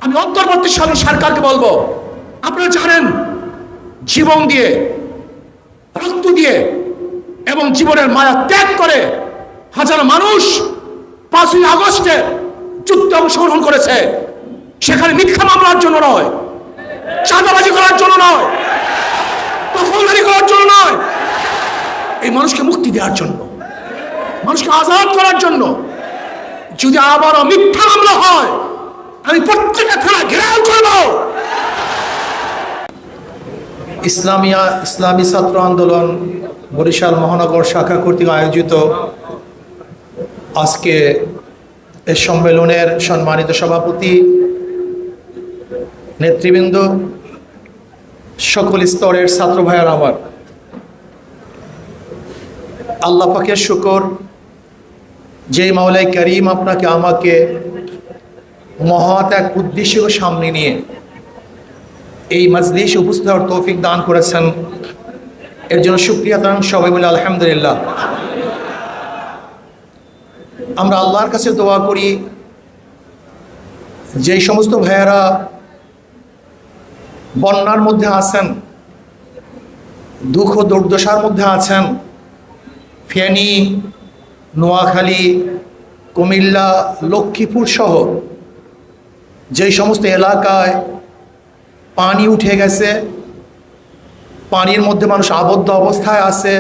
আমি অন্তর্বর্তীকালীন সরকারকে বলবো, আপনারা জানেন জীবন দিয়ে, রক্ত দিয়ে এবং জীবনের মায়া ত্যাগ করে হাজার মানুষ 5ই আগস্টে যুদ্ধে অংশগ্রহণ করেছে। সেখানে মিথ্যা মামলার জন্য নয়, চাঁদাবাজি করার জন্য নয়, দখলদারি করার জন্য নয়, এই মানুষকে মুক্তি দেওয়ার জন্য, মানুষকে আজাদ করার জন্য। যদি আবারও মিথ্যা মামলা হয়, আমি প্রত্যেকটা থানা ঘেরাও করব। ইসলামী ছাত্র আন্দোলন বরিশাল মহানগর শাখা কর্তৃক আয়োজিত আজকে এই সম্মেলনের সম্মানিত সভাপতি, নেতৃবৃন্দ, সকল স্তরের ছাত্র ভাইয়ার, আমার আল্লাহ পাকের শুকর, যেই মাওলাই করিম আপনাকে আমাকে মহৎ এক উদ্দেশ্য সামনে নিয়ে এই মজলিসে উপস্থিত হওয়ার তৌফিক দান করেছেন, এর জন্য শুকরিয়া দান সবাই বলে আলহামদুলিল্লাহ। আমরা আল্লাহর কাছে দোয়া করি, যেই সমস্ত ভাইয়েরা বন্যার মধ্যে আছেন, দুঃখ দুর্দশার মধ্যে আছেন, ফেনী, নোয়াখালী, কুমিল্লা, লক্ষ্মীপুর সহ যেই সমস্ত এলাকায় পানি উঠে গেছে, পানির মধ্যে মানুষ আবদ্ধ অবস্থায় আছে,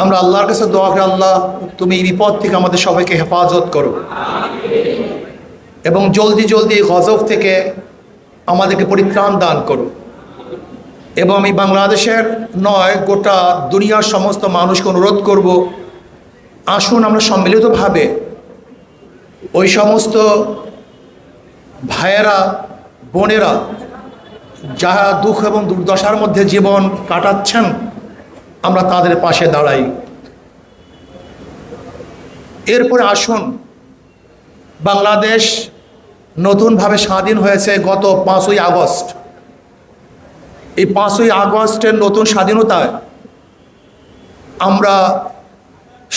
আমরা আল্লাহর কাছে দোয়া করি, আল্লাহ তুমি এই বিপদ থেকে আমাদের সবাইকে হেফাজত করো এবং জলদি জলদি গজব থেকে আমাদেরকে পরিত্রাণ দান করো। এবং আমি বাংলাদেশের নয়, গোটা দুনিয়ার সমস্ত মানুষকে অনুরোধ করব, আসুন আমরা সম্মিলিতভাবে ওই সমস্ত ভাইয়েরা, বোনেরা যারা দুঃখ এবং দুর্দশার মধ্যে জীবন কাটাচ্ছেন, আমরা তাদের পাশে দাঁড়াই। এরপরে আসুন, বাংলাদেশ নতুনভাবে স্বাধীন হয়েছে গত 5ই আগস্ট। এই 5ই আগস্টের নতুন স্বাধীনতায় আমরা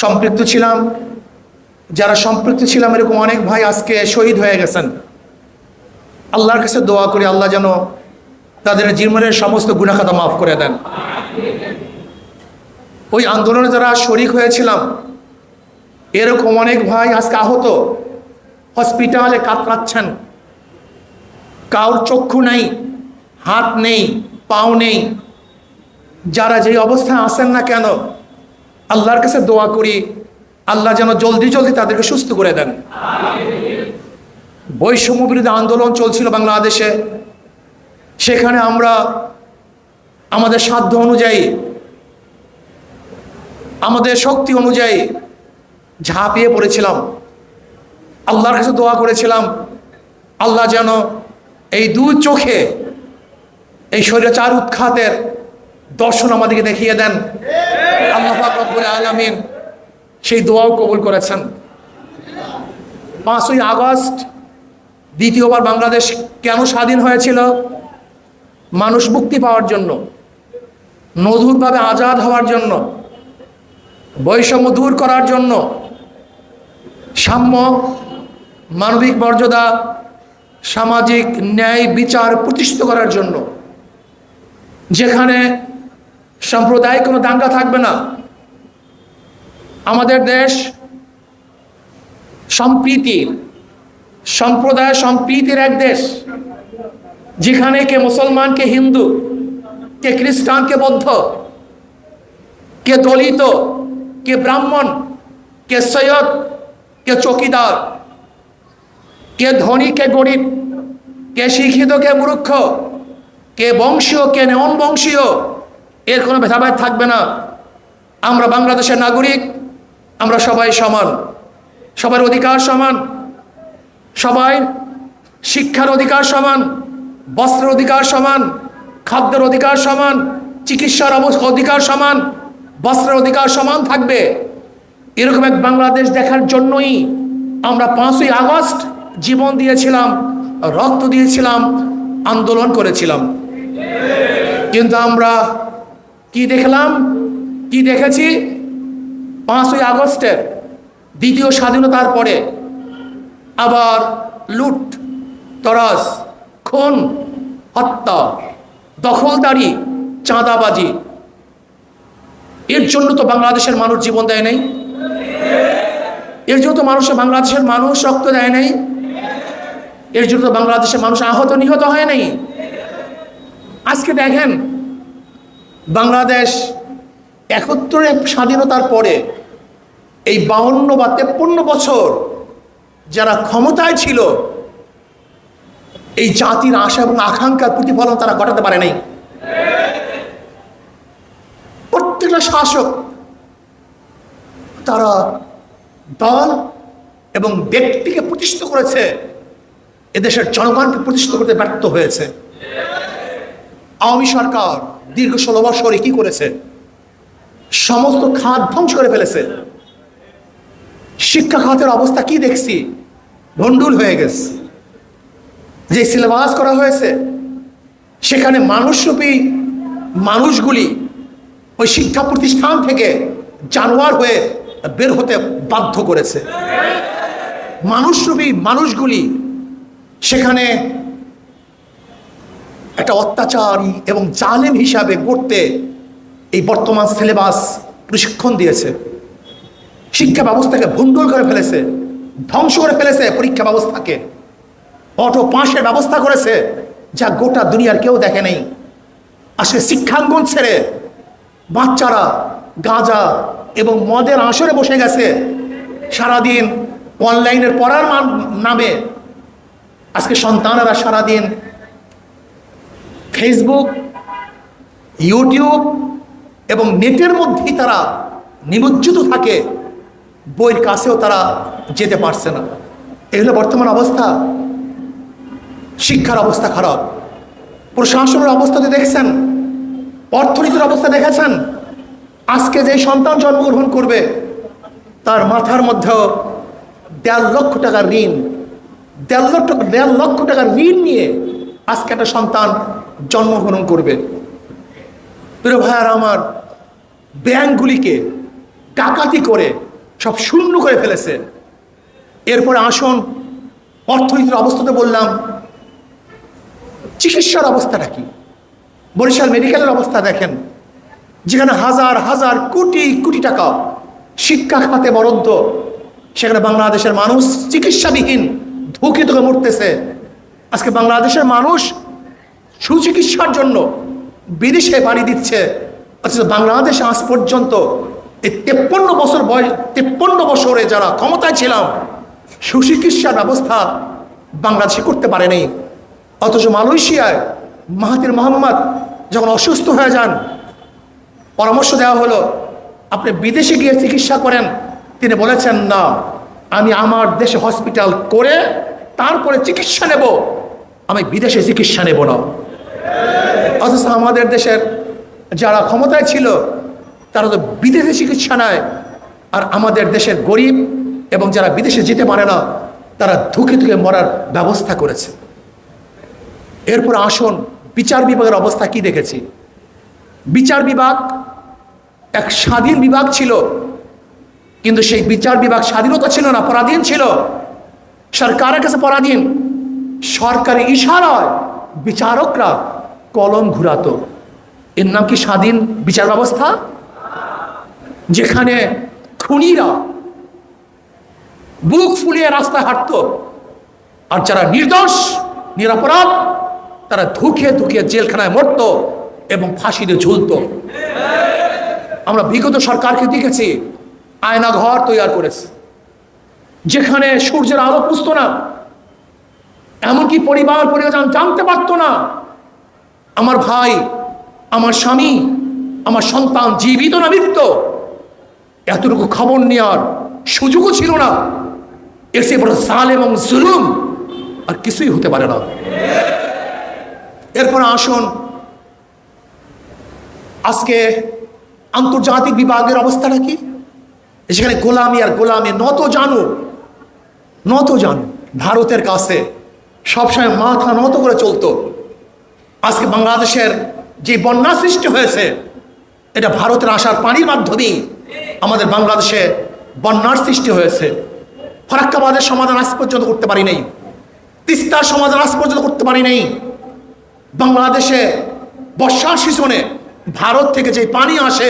সম্পৃক্ত ছিলাম। যারা সম্পৃক্ত ছিলাম, এরকম অনেক ভাই আজকে শহীদ হয়ে গেছেন। আল্লাহর কাছে দোয়া করি, আল্লাহ যেন তাদের জীবনের সমস্ত গুনাহ খাতা মাফ করে দেন। ওই আন্দোলনে যারা শরিক হয়েছিলাম, এরকম অনেক ভাই আজকে আহত, হসপিটালে কাতরাচ্ছেন, কারোর চক্ষু নেই, হাত নেই, পাও নেই। যারা যেই অবস্থায় আসেন না কেন, আল্লাহর কাছে দোয়া করি, আল্লাহ যেন জলদি জলদি তাদেরকে সুস্থ করে দেন। বৈষম্য বিরোধী আন্দোলন চলছিল বাংলাদেশে, সেখানে আমরা আমাদের সাধ্য অনুযায়ী, আমাদের শক্তি অনুযায়ী ঝাঁপিয়ে পড়েছিলাম। আল্লাহর কাছে দোয়া করেছিলাম, আল্লাহ যেন এই দুই চোখে এই স্বৈরাচার উৎখাতের দর্শন আমাদেরকে দেখিয়ে দেন। আল্লাহ পাক রব্বুল আলামিন সেই দোয়াও কবুল করেছেন। 5ই আগস্ট দ্বিতীয়বার বাংলাদেশ কেন স্বাধীন হয়েছিল? মানুষ মুক্তি পাওয়ার জন্য, নতুনভাবে আজাদ হওয়ার জন্য, বৈষম্য দূর করার জন্য, সাম্য, মানবিক মর্যাদা, সামাজিক ন্যায় বিচার প্রতিষ্ঠিত করার জন্য, যেখানে সাম্প্রদায়িক কোনো দাঙ্গা থাকবে না। আমাদের দেশ সম্প্রীতির, সম্প্রদায় সম্প্রীতির এক দেশ, যেখানে কে মুসলমান, কে হিন্দু, কে খ্রিস্টান, কে বৌদ্ধ, কে দলিত, কে ব্রাহ্মণ, কে সৈয়দ, কে চৌকিদার, কে ধনী, কে গরিব, কে শিক্ষিত, কে মূর্খ, কে বংশীয়, কে নন বংশীয়, এর কোনো ভেদাভেদ থাকবে না। আমরা বাংলাদেশের নাগরিক, আমরা সবাই সমান, সবার অধিকার সমান, সবাই শিক্ষার অধিকার সমান, বস্ত্রের অধিকার সমান, খাদ্যের অধিকার সমান, চিকিৎসার অধিকার সমান, বস্ত্রের অধিকার সমান থাকবে। এরকম এক বাংলাদেশ দেখার জন্যই আমরা 5ই আগস্ট জীবন দিয়েছিলাম, রক্ত দিয়েছিলাম, আন্দোলন করেছিলাম। কিন্তু আমরা কি দেখলাম, কি দেখেছি? 5ই আগস্টের দ্বিতীয় স্বাধীনতার পরে আবার লুট, লুটতরাজ, খুন, হত্যা, দখলদারি, চাঁদাবাজি, এর জন্য তো বাংলাদেশের মানুষ জীবন দেয় নাই। এর জন্য তো বাংলাদেশের মানুষ রক্ত দেয় নাই। এর জন্য তো বাংলাদেশের মানুষ আহত নিহত হয় নাই। আজকে দেখেন, বাংলাদেশ ৭১ স্বাধীনতার পরে এই ৫২ বা ৫৩ বছর যারা ক্ষমতায় ছিল, এই জাতির আশা এবং আকাঙ্ক্ষার প্রতিফলন তারা ঘটাতে পারে নাই। প্রত্যেকটা শাসক তারা দল এবং ব্যক্তিকে প্রতিষ্ঠিত করেছে, এদেশের জনগণকে প্রতিষ্ঠিত করতে ব্যর্থ হয়েছে। আওয়ামী সরকার দীর্ঘ ১৬ বছরে কি করেছে? সমস্ত খাত ধ্বংস করে ফেলেছে। শিক্ষা খাতের অবস্থা কি দেখছি? ভণ্ডুল হয়ে গেছে। যে সিলেবাস করা হয়েছে সেখানে মানুষরূপী মানুষগুলি ওই শিক্ষা প্রতিষ্ঠান থেকে জানোয়ার হয়ে বের হতে বাধ্য করেছে। মানুষরূপী মানুষগুলি সেখানে একটা অত্যাচারী এবং জালেম হিসাবে গড়তে এই বর্তমান সিলেবাস প্রশিক্ষণ দিয়েছে। শিক্ষা ব্যবস্থাকে ভণ্ডুল করে ফেলেছে, ধ্বংস করে ফেলেছে। পরীক্ষা ব্যবস্থাকে অটো পাসের ব্যবস্থা করেছে, যা গোটা দুনিয়ার কেউ দেখে নেই। আসলে শিক্ষাঙ্গন ছেড়ে বাচ্চারা গাঁজা এবং মদের আসরে বসে গেছে। সারাদিন অনলাইনের পড়ার নামে আজকে সন্তানেরা সারাদিন ফেসবুক, ইউটিউব এবং নেটের মধ্যেই তারা নিমজ্জিত থাকে। বইয়ের কাছেও তারা যেতে পারছে না। এই হলো বর্তমান অবস্থা। শিক্ষার অবস্থা খারাপ, প্রশাসনের অবস্থাতে দেখছেন, অর্থনীতির অবস্থা দেখেছেন। আজকে যে সন্তান জন্মগ্রহণ করবে তার মাথার মধ্যেও ১.৫ লক্ষ টাকার ঋণ, ১.৫ লক্ষ টাকার ঋণ নিয়ে আজকে একটা সন্তান জন্মগ্রহণ করবে। প্রিয় ভাইয়ার আমার, ব্যাংকগুলিকে ডাকাতি করে সব শূন্য করে ফেলেছে। এরপরে আসুন অর্থনীতির অবস্থাতে বললাম, চিকিৎসার অবস্থাটা কি? বরিশাল মেডিকেলের অবস্থা দেখেন, যেখানে হাজার হাজার কোটি কোটি টাকা শিক্ষা খাতে বরাদ্দ, সেখানে বাংলাদেশের মানুষ চিকিৎসাবিহীন ধুঁকে ধুঁকে মরতেছে। আজকে বাংলাদেশের মানুষ সুচিকিৎসার জন্য বিদেশে বাড়ি দিচ্ছে, অথচ বাংলাদেশে আজ পর্যন্ত এই 53 বছরে যারা ক্ষমতায় ছিলাম সুচিকিৎসার ব্যবস্থা বাংলাদেশে করতে পারেনি। অথচ মালয়েশিয়ায় মাহাতির মোহাম্মদ যখন অসুস্থ হয়ে যান, পরামর্শ দেওয়া হলো আপনি বিদেশে গিয়ে চিকিৎসা করেন। তিনি বলেছেন, না, আমি আমার দেশে হসপিটাল করে তারপরে চিকিৎসা নেব, আমি বিদেশে চিকিৎসা নেব না। অথচ আমাদের দেশের যারা ক্ষমতায় ছিল তারা তো বিদেশে চিকিৎসা নেয়, আর আমাদের দেশের গরিব এবং যারা বিদেশে যেতে পারে না তারা ধুকে ধুকে মরার ব্যবস্থা করেছে। এরপর আসুন বিচার বিভাগের অবস্থা কি দেখেছি। বিচার বিভাগ এক স্বাধীন বিভাগ ছিল, কিন্তু সেই বিচার বিভাগ স্বাধীনতা ছিল না, পরাধীন ছিল। সরকারের কাছে পরাধীন। সরকারি ইশারায় বিচারকরা কলম ঘুরাতো। এর নাম কি স্বাধীন বিচার ব্যবস্থা? যেখানে খুনিরা বুক ফুলিয়ে রাস্তায় হাঁটত, আর যারা নির্দোষ নিরপরাধ তারা ধুকে ধুকে জেলখানায় মরত এবং ফাঁসিতে ঝুলত। আমরা বিগত সরকারকে দেখেছি আয়না ঘর তৈরি করেছে, যেখানে সূর্যের আলো পুষত না, এমনকি পরিবার পরিজন জানতে পারত না আমার ভাই, আমার স্বামী, আমার সন্তান জীবিত না মৃত। এতটুকু খবর নেওয়ার সুযোগও ছিল না। এর চেয়ে বড় জালেম এবং জুলুম আর কিছুই হতে পারে না। এরপর আসুন আজকে আন্তর্জাতিক বিভাগের অবস্থাটা কি। সেখানে গোলামি আর গোলামি, নত জানু ভারতের কাছে সবসময় মাথা নত করে চলতো। আজকে বাংলাদেশের যে বন্যা সৃষ্টি হয়েছে, এটা ভারতের আসার পানির মাধ্যমেই আমাদের বাংলাদেশে বন্যার সৃষ্টি হয়েছে। ফরাক্কাবাদের সমাধান আজ পর্যন্ত করতে পারি নাই। তিস্তার সমাধান আজ পর্যন্ত করতে পারি নাই। বাংলাদেশে বর্ষার সিজনে ভারত থেকে যে পানি আসে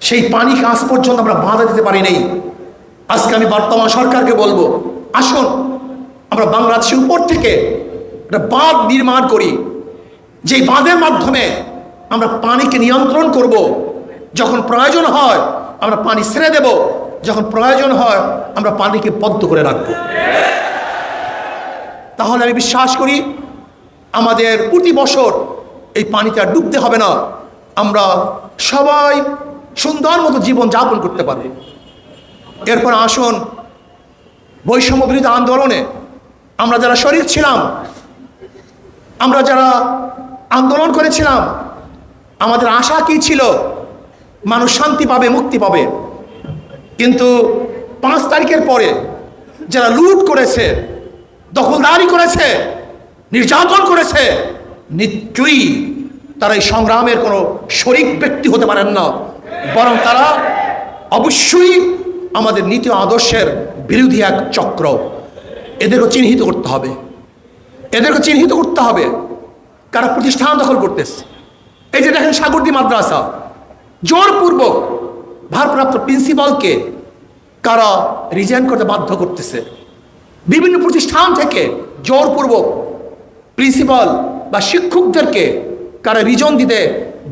সেই পানিকে আজ পর্যন্ত আমরা বাধা দিতে পারি নাই। আজকে আমি বর্তমান সরকারকে বলবো, আসুন আমরা বাংলাদেশের উপর থেকে একটা বাঁধ নির্মাণ করি, যেই বাঁধের মাধ্যমে আমরা পানিকে নিয়ন্ত্রণ করব। যখন প্রয়োজন হয় আমরা পানি ছেড়ে দেব, যখন প্রয়োজন হয় আমরা পানিকে বদ্ধ করে রাখবো। তাহলে আমি বিশ্বাস করি আমাদের প্রতি বছর এই পানিতে আর ডুবতে হবে না, আমরা সবাই সুন্দর মতো জীবন যাপন করতে পারব। এরপর আসুন বৈষম্য বিরোধী আন্দোলনে আমরা যারা শরীর ছিলাম, আমরা যারা আন্দোলন করেছিলাম, আমাদের আশা কি ছিল? মানুষ শান্তি পাবে, মুক্তি পাবে। কিন্তু 5 তারিখের পরে যারা লুট করেছে, দখলদারি করেছে, নির্যাতন করেছে, নিশ্চয়ই তারা এই সংগ্রামের কোনো শরিক ব্যক্তি হতে পারেন না, বরং তারা অবশ্যই আমাদের নীতি আদর্শের বিরোধী এক চক্র। এদেরকে চিহ্নিত করতে হবে, এদেরকে চিহ্নিত করতে হবে কারা প্রতিষ্ঠান দখল করতেছে। এই যে দেখেন সাগরদী মাদ্রাসা, জোরপূর্বক ভারপ্রাপ্ত প্রিন্সিপালকে কারা রিজাইন করতে বাধ্য করতেছে। বিভিন্ন প্রতিষ্ঠান থেকে জোরপূর্বক প্রিন্সিপাল বা শিক্ষকদেরকে কারা রিজন দিতে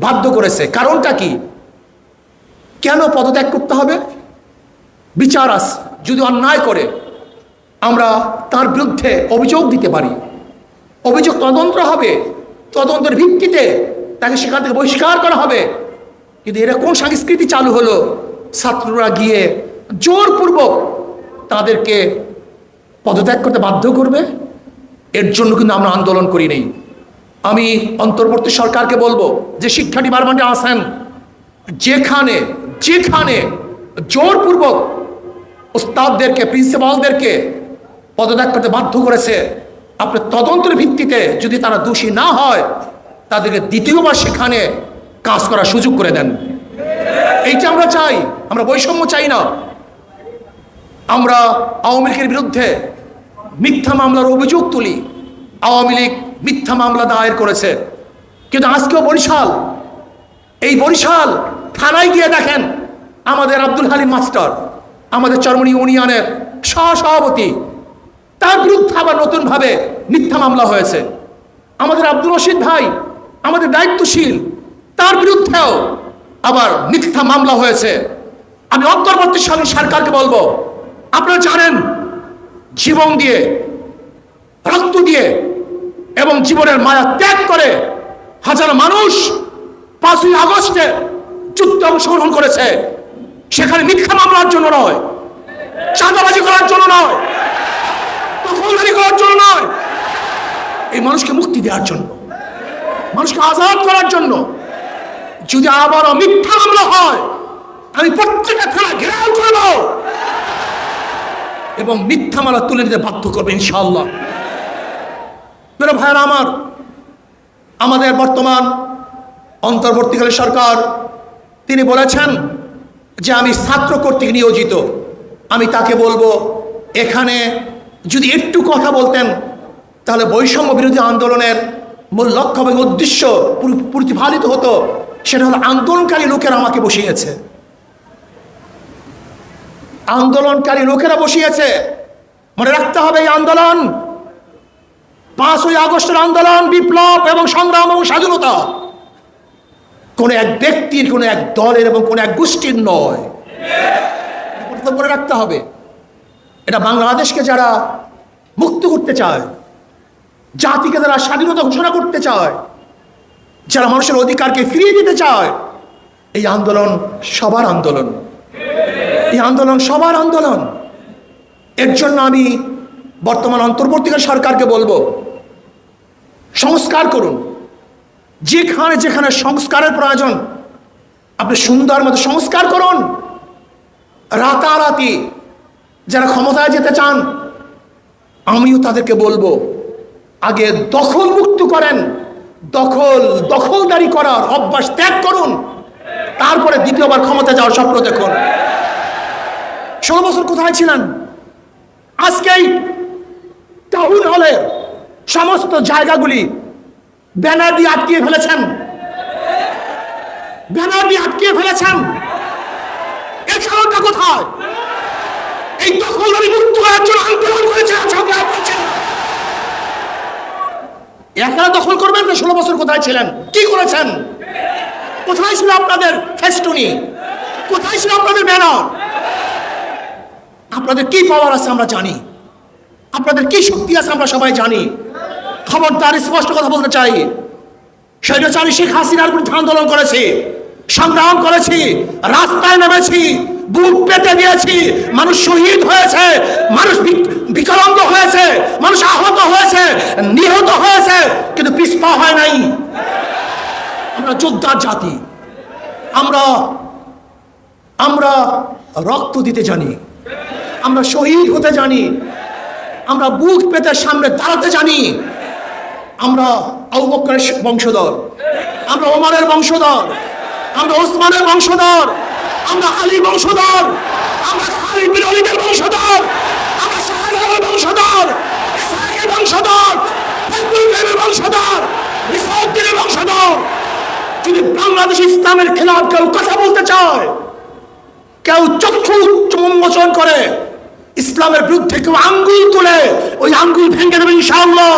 বাধ্য করেছে। কারণটা কি? কেন পদত্যাগ করতে হবে? বিচার আছে, যদি অন্যায় করে আমরা তার বিরুদ্ধে অভিযোগ দিতে পারি, অভিযোগ তদন্ত হবে, তদন্তের ভিত্তিতে তাকে সেখান থেকে বহিষ্কার করা হবে। কিন্তু এরকম সংস্কৃতি চালু হলো, ছাত্ররা গিয়ে জোরপূর্বক তাদেরকে পদত্যাগ করতে বাধ্য করবে। এর জন্য কিন্তু আমরা আন্দোলন করি নেই। আমি অন্তর্বর্তী সরকারকে বলবো যে শিক্ষা ডিপার্টমেন্টে আসেন, যেখানে যেখানে জোরপূর্বক উস্তাদদেরকে, প্রিন্সিপালদেরকে পদত্যাগ করতে বাধ্য করেছে, আপনার তদন্তের ভিত্তিতে যদি তারা দোষী না হয় তাদেরকে দ্বিতীয়বার সেখানে কাজ করার সুযোগ করে দেন। এইটা আমরা চাই, আমরা বৈষম্য চাই না। আমরা আওয়ামী লীগের বিরুদ্ধে মিথ্যা মামলার অভিযোগ তুলি, আওয়ামী লীগ মিথ্যা মামলা দায়ের করেছে, কিন্তু আজকেও বরিশাল, এই বরিশাল থানায় গিয়ে দেখেন আমাদের আব্দুল হালিম মাস্টার, আমাদের চরমনি ইউনিয়নের সহসভাপতি, তার বিরুদ্ধে আবার নতুনভাবে মিথ্যা মামলা হয়েছে। আমাদের আব্দুল রশিদ ভাই, আমাদের দায়িত্বশীল, তার বিরুদ্ধেও আবার মিথ্যা মামলা হয়েছে। আমি অন্তর্বর্তী সরকারকে বলবো, আপনারা জানেন জীবন দিয়ে, রক্ত দিয়ে এবং জীবনের মায়া ত্যাগ করে হাজার মানুষ 5ই আগস্টে যুদ্ধে অংশগ্রহণ করেছে। সেখানে মিথ্যা মামলার জন্য নয়, চাঁদাবাজি করার জন্য নয়, দখলদারি করার জন্য নয়, এই মানুষকে মুক্তি দেওয়ার জন্য, মানুষকে আজাদ করার জন্য। যদি আবারও মিথ্যা মামলা হয় আমি প্রত্যেকটা থানা ঘেরাও করব এবং মিথ্যা মামলা তুলে দিতে বাধ্য করবে ইনশাআল্লাহ। মেরে ভাইয়েরা আমার, আমাদের বর্তমান অন্তর্বর্তীকালীন সরকার তিনি বলেছেন যে আমি ছাত্র কর্তৃক নিয়োজিত। আমি তাকে বলবো, এখানে যদি একটু কথা বলতেন তাহলে বৈষম্য বিরোধী আন্দোলনের মূল লক্ষ্য এবং উদ্দেশ্য প্রতিফলিত হতো। সেটা হলো আন্দোলনকারী লোকেরা আমাকে বসিয়েছে, আন্দোলনকারী লোকেরা বসিয়েছে। মনে রাখতে হবে এই আন্দোলন 5ই আগস্টের আন্দোলন, বিপ্লব এবং সংগ্রাম এবং স্বাধীনতা কোন এক ব্যক্তির, কোন এক দলের এবং কোন এক গোষ্ঠীর নয়। মনে রাখতে হবে, এটা বাংলাদেশকে যারা মুক্ত করতে চায়, জাতিকে যারা স্বাধীনতা ঘোষণা করতে চায়, যারা মানুষের অধিকারকে ফিরিয়ে দিতে চায়, এই আন্দোলন সবার আন্দোলন, এই আন্দোলন সবার আন্দোলন। এর জন্য আমি বর্তমান অন্তর্বর্তীকালীন সরকারকে বলবো, সংস্কার করুন। যেখানে যেখানে সংস্কারের প্রয়োজন আপনি সুন্দর মতো সংস্কার করুন। রাতারাতি যারা ক্ষমতায় যেতে চান, আমিও তাদেরকে বলবো, আগে দখল মুক্ত করেন, দখলদারি করার অভ্যাস ত্যাগ করুন, তারপরে দ্বিতীয়বার ক্ষমতা যাওয়ার স্বপ্ন দেখুন। 16 বছর কোথায় ছিলেন? আজকেই টাউন হলের সমস্ত জায়গাগুলি ব্যানার দিয়ে আটকিয়ে ফেলেছেন, ব্যানার দিয়ে আটকিয়ে ফেলেছেন। এর কারণটা কোথায়? এই দখলদারি মুক্ত করার জন্য আন্দোলন করেছে। একা দখল করবেন না? 16 বছর কোথায় ছিলেন? কি করেছেন? কোথায় ছিল আপনাদের ফেস্টুনি? কোথায় ছিল আপনাদের ব্যানার? আপনাদের কি পাওয়ার আছে আমরা জানি, আপনাদের কি শক্তি আছে আমরা সবাই জানি। খবরদার, স্পষ্ট কথা বলতে চাই, স্বৈরাচারী শেখ হাসিনার বিরুদ্ধে আন্দোলন করেছি, সংগ্রাম করেছি, রাস্তায় নেমেছি, বুক পেতে দিয়েছি, মানুষ শহীদ হয়েছে, মানুষ বিকলাঙ্গ হয়েছে, মানুষ আহত হয়েছে, নিহত হয়েছে, কিন্তু পিছপা হয় নাই। আমরা যোদ্ধার জাতি, আমরা আমরা রক্ত দিতে জানি, আমরা শহীদ হতে জানি, আমরা বুক পেতে সামনে দাঁড়াতে জানি। আমরা আবু বকরের বংশধর, আমরা ওমরের বংশধর, আমরা ওসমানের বংশধর, আমরা আলী বংশধর, আমরা খালিদ বিন ওয়ালিদের বংশধর, আমরা শাহজালালের বংশধর, ইসহাকের বংশধর, ফজলুল বংশধর, রিসাউদ্দিনের বংশধর। যদি বাংলাদেশ ইসলামের খেলাফ কেউ কথা বলতে চায়, কেউ চক্ষু উন্মোচন করে ইসলামের বিরুদ্ধে, কেউ আঙ্গুল তুলে, ওই আঙ্গুল ভেঙে দেবে ইনশাআল্লাহ,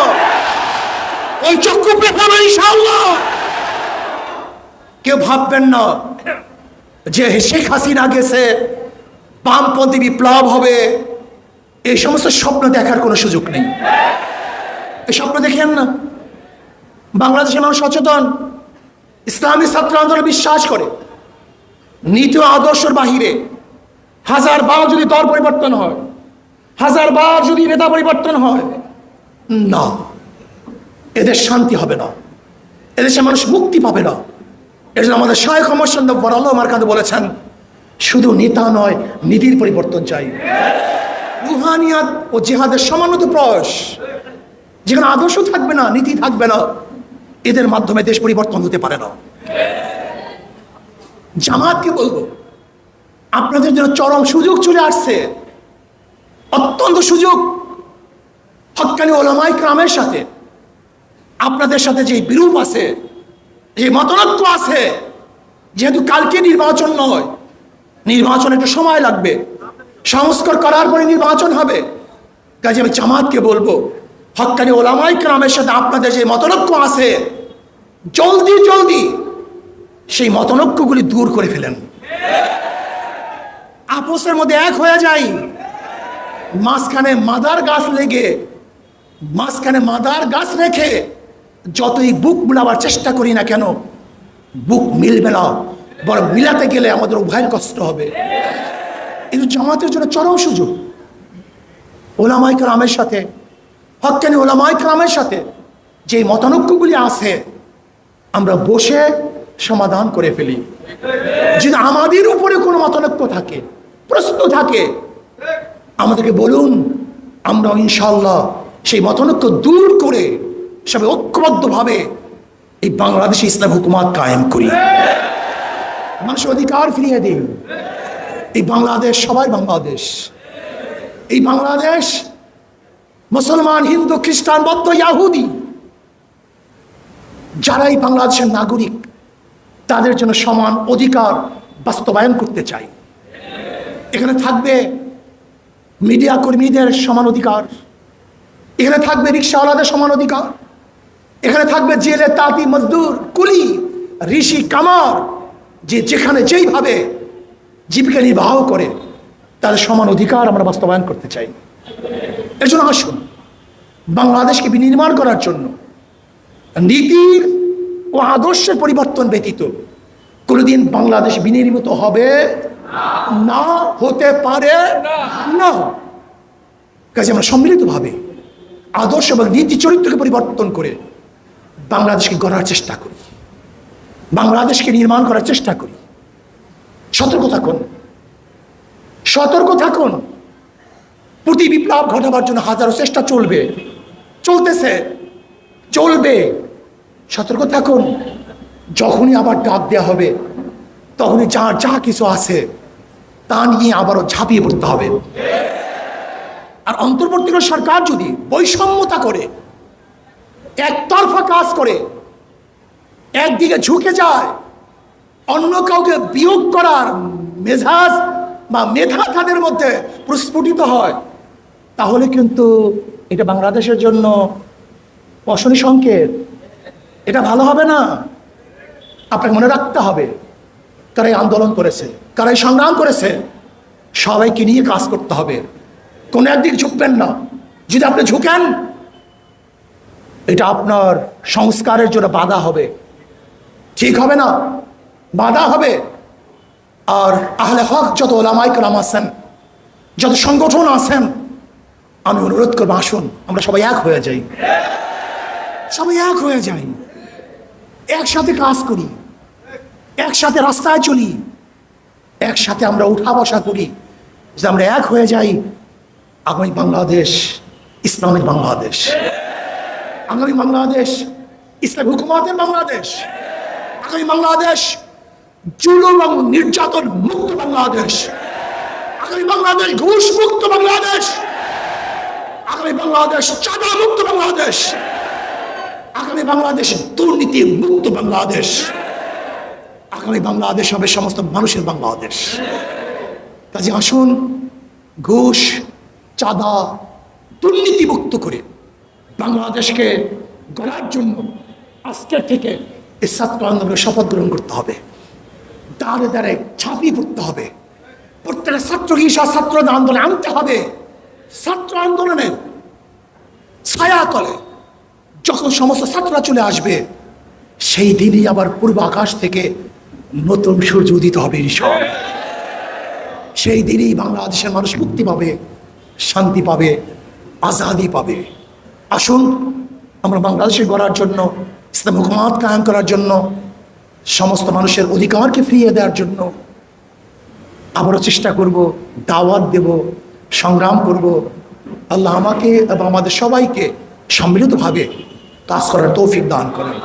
ওই চক্ষু পেছাবে ইনশাআল্লাহ। কেউ ভাববেন না যে শেখ হাসিনা গেছে, বামপন্থী বিপ্লব হবে, এই সমস্ত স্বপ্ন দেখার কোনো সুযোগ নেই। এই স্বপ্ন দেখেন না। বাংলাদেশের মানুষ সচেতন, ইসলামী ছাত্র আন্দোলনে বিশ্বাস করে। নীতি ও আদর্শের বাহিরে 1000 বার যদি দল পরিবর্তন হয়, 1000 বার যদি নেতা পরিবর্তন হয়, না, এদের শান্তি হবে না, এদেশে মানুষ মুক্তি পাবে না। এর জন্য আমাদের শায়খ ওমর চন্দ্র বড়াল্লাহ মার্কাতে বলেছেন, শুধু নেতা নয়, নীতির পরিবর্তন চাই। রুহানিয়াত ও জিহাদের সমানত প্রয়াস, যেখানে আদর্শ থাকবে না, নীতি থাকবে না, এদের মাধ্যমে দেশ পরিবর্তন হতে পারে না। জামাতকে বলবো, আপনাদের জন্য চরম সুযোগ চলে আসছে, অত্যন্ত সুযোগ। হক্কানি ওলামায়ে কেরামের সাথে আপনাদের সাথে যে বিরূপ আছে, যে মতনৈক্য আছে, যেহেতু কালকে নির্বাচন নয়, নির্বাচন একটু সময় লাগবে, সংস্কার করার পরে নির্বাচন হবে। কাজে আমি জামাতকে বলবো, হক্কানি ওলামায়ে কেরামের সাথে আপনাদের যে মতনৈক্য আছে, জলদি জলদি সেই মতনৈক্যগুলি দূর করে ফেলেন, আপোসের মধ্যে এক হয়ে যাই। মাঝখানে মাদার গাছ লেগে, মাঝখানে মাদার গাছ রেখে যতই বুক মিলাবার চেষ্টা করি না কেন, বুক মিলবে না, বরং মিলাতে গেলে আমাদের উভয়ের কষ্ট হবে। কিন্তু জামাতের জন্য চরম সুযোগ। ওলামায়ে কেরামের সাথে, হক্কানি ওলামায়ে কেরামের সাথে যে মতানৈক্যগুলি আছে, আমরা বসে সমাধান করে ফেলি। যদি আমাদের উপরে কোনো মতানৈক্য থাকে, প্রশ্ন থাকে, আমাদেরকে বলুন, আমরা ইনশাআল্লাহ সেই মতানৈক্য দূর করে সবাই ঐক্যবদ্ধভাবে এই বাংলাদেশে ইসলাম হুকুমত কায়েম করি, মানুষের অধিকার ফিরিয়ে দিন। এই বাংলাদেশ সবাই বাংলাদেশ, এই বাংলাদেশ মুসলমান, হিন্দু, খ্রিস্টান, বৌদ্ধ, ইয়াহুদি, যারা এই বাংলাদেশের নাগরিক, তাদের জন্য সমান অধিকার বাস্তবায়ন করতে চাই। এখানে থাকবে মিডিয়া কর্মীদের সমান অধিকার, এখানে থাকবে রিক্সাওয়ালাদের সমান অধিকার, এখানে থাকবে জেলে তাঁতি, মজদুর, কুলি, ঋষি, কামার, যে যেখানে যেইভাবে জীবিকা নির্বাহ করে, তাদের সমান অধিকার আমরা বাস্তবায়ন করতে চাই। এর জন্য আসুন, বাংলাদেশকে বিনির্মাণ করার জন্য নীতির ও আদর্শের পরিবর্তন ব্যতীত কোনোদিন বাংলাদেশ বিনির্মিত হবে না, হতে পারে না। কাজে আমরা সম্মিলিতভাবে আদর্শ এবং নীতি চরিত্রকে পরিবর্তন করে বাংলাদেশকে গড়ার চেষ্টা করি, বাংলাদেশকে নির্মাণ করার চেষ্টা করি। সতর্ক থাকুন, সতর্ক থাকুন। প্রতি বিপ্লব ঘটাবার জন্য হাজারো চেষ্টা চলবে, চলতেছে, চলবে। সতর্ক থাকুন। যখনই আবার ডাক দেওয়া হবে, তখনই যা কিছু আছে তা নিয়ে আবারও ঝাঁপিয়ে পড়তে হবে। আর অন্তর্বর্তীকালীন সরকার যদি বৈষম্যতা করে, একতরফা কাজ করে, একদিকে ঝুঁকে যায়, অন্য কাউকে বিয়োগ করার মেজাজ বা মেধা তাদের মধ্যে প্রস্ফুটিত হয়, তাহলে কিন্তু এটা বাংলাদেশের জন্য অশনি সংকেত। এটা ভালো হবে না। আপনাকে মনে রাখতে হবে কারা এই আন্দোলন করেছে, কারা এই সংগ্রাম করেছে, সবাইকে নিয়ে কাজ করতে হবে। কোনো একদিক ঝুঁকবেন না। যদি আপনি ঝুঁকেন, এটা আপনার সংস্কারের জন্য বাধা হবে, ঠিক হবে না, বাধা হবে। আর আহলে হক যত ওলামায়ে কেরাম আছেন, যত সংগঠন আছেন, আমি অনুরোধ করবো, আসুন আমরা সবাই এক হয়ে যাই, সবাই এক হয়ে যাই, একসাথে কাজ করি, একসাথে রাস্তায় চলি, একসাথে আমরা উঠা বসা করি। যে আমরা এক হয়ে যাই, আগামী বাংলাদেশ ইসলামিক বাংলাদেশ, আগামী বাংলাদেশ ইসলামী হুকুমতের বাংলাদেশ, আগামী বাংলাদেশ জুলুম এবং নির্যাতন মুক্ত বাংলাদেশ, আগামী বাংলাদেশ ঘুষ মুক্ত বাংলাদেশ, আগামী বাংলাদেশ চাঁদা মুক্ত বাংলাদেশ, আগামী বাংলাদেশ দুর্নীতি মুক্ত বাংলাদেশ, আগামী বাংলাদেশ হবে সমস্ত মানুষের বাংলাদেশ। কাজে আসুন ঘুষ, চাঁদা, দুর্নীতি মুক্ত করে বাংলাদেশকে গড়ার জন্য আজকের থেকে এই ছাত্র আন্দোলনের শপথ গ্রহণ করতে হবে। দাঁড়ে দাঁড়ে ঝাঁপিয়ে পড়তে হবে। প্রত্যেকটা ছাত্রকে ছাত্র আন্দোলনে আনতে হবে। ছাত্র আন্দোলনের ছায়া তলে যখন সমস্ত ছাত্ররা চলে আসবে, সেই দিনই আবার পূর্ব আকাশ থেকে নতুন সূর্য উদিত হবে ইনশাআল্লাহ। সেই দিনই বাংলাদেশের মানুষ মুক্তি পাবে, শান্তি পাবে, আজাদি পাবে। আসুন আমরা বাংলাদেশে গড়ার জন্য, ইসলাম হুকুমত কায়েম করার জন্য, সমস্ত মানুষের অধিকারকে ফিরিয়ে দেওয়ার জন্য আবারও চেষ্টা করব, দাওয়াত দেব, সংগ্রাম করব। আল্লাহ আমাকে এবং আমাদের সবাইকে সম্মিলিতভাবে কাজ করার তৌফিক দান করেন।